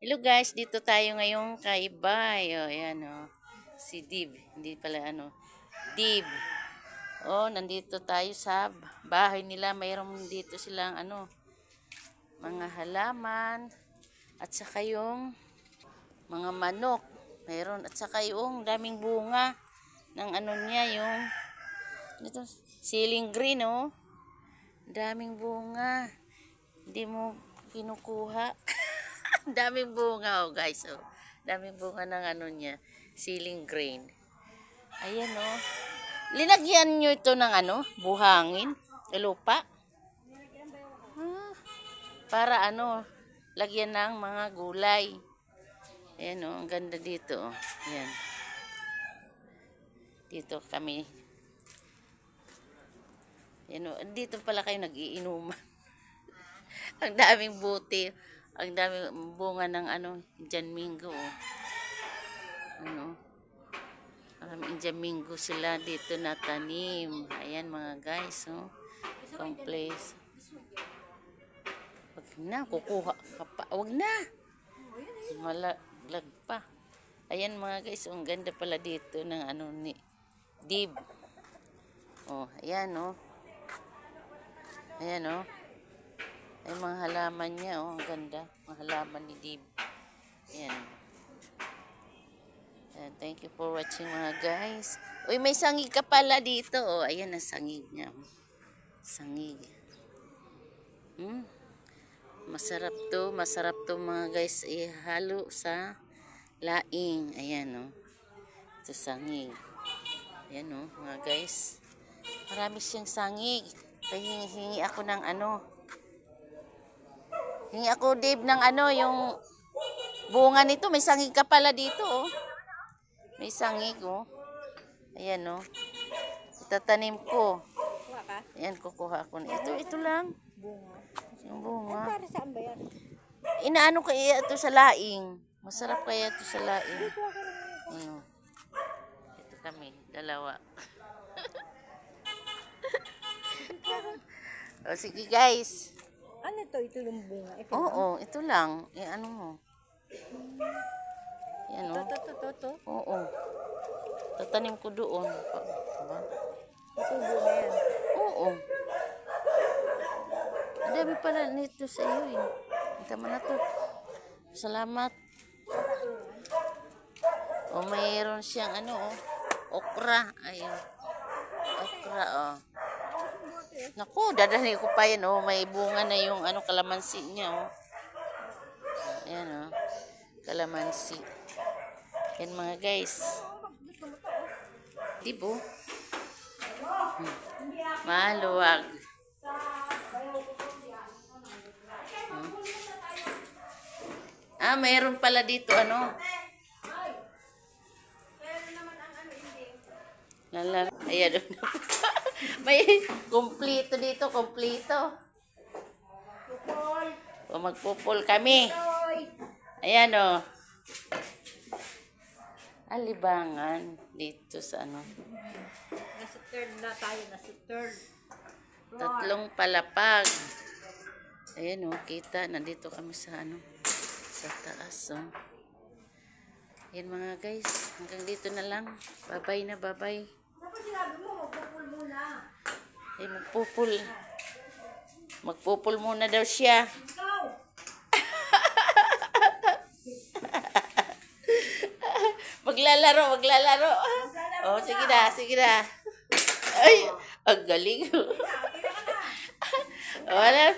Hello guys, dito tayo ngayon kay Bay. O, ayan o. Si Dib. Hindi pala ano. Dib. O, nandito tayo sa bahay nila. Mayroon dito silang ano, mga halaman. At saka yung mga manok. Mayroon. At saka yung daming bunga ng ano niya, yung dito, ceiling green o. Daming bunga. Hindi mo kinukuha. Daming bunga oh guys oh. Daming bunga ng ano niya, ceiling green. Ayan oh. Linagyan nyo ito ng ano, buhangin, lupa. Ah, para ano, lagyan ng mga gulay. Ayan oh, ang ganda dito oh. Ayan. Dito kami. Ayan oh, dito pala kayo nag-iinuman. Ang daming buti. Ang daming bunga ng ano, Indian Mingo oh. Ano, Indian Mingo sila dito na tanim. Ayan mga guys, oh. Complex. Wag na, kukuha ka pa. Wag na. Malaglag pa. Ayan mga guys, ang ganda pala dito ng ano ni Dib. Oh, ayan oh. Ayan oh. Ay mga halaman niya oh, ang ganda. Mga halaman ni Dib. Ayan. Thank you for watching mga guys. Uy, may sangig ka pala dito. Oh, ayan ang sangig niya. Sangig. Masarap to mga guys. Ihalo sa laing. Ayan oh. Ito sangig. Ayan oh mga guys. Marami siyang sangig. Kaya hingi ako ng ano. Hingi ako Dave ng ano yung bunga nito. May sangig ka pala dito oh. May sangig oh. Ayan oh. Itatanim ko. Ayan, kukuha ako. Ito lang. Bunga. Yung bunga. Para saan ba yan? Inaano kaya ito sa laing? Masarap kaya ito sa laing. Ano? Ito kami, dalawa. O, sige guys. Ano to? Ito yung bunga. Ito Oo, ito lang. Ano mo? Yan o. to. Oo. Tatanim ko doon. Diba? Ito bunga yan. Oo. Ang dami pala nito sa iyo eh. Tama na to. Salamat. O, mayroon siyang ano oh. Okra. Ayun. Okra oh. Naku, dadalhin ko pa yan oh. May bunga na yung ano kalamansi niya oh. Ayan oh. Kalamansi. Yan mga guys. Dibo. Maluwag. Mayroon pala dito ano. Ayan. May kumplito dito, kumplito. O magpupul kami. Ayan o. Alibangan dito sa ano. Nasa third na tayo. Nasa third. Tatlong palapag. Ayan o, kita. Nandito kami sa ano. Sa taas o. Ayan mga guys. Hanggang dito na lang. Bye-bye na, bye-bye. Tapos sinabi mo, magpupul muna. Ay, magpupul. Magpupul muna daw siya. Ikaw! Maglalaro. Oh, sige na. Ay, ang galing. Wala.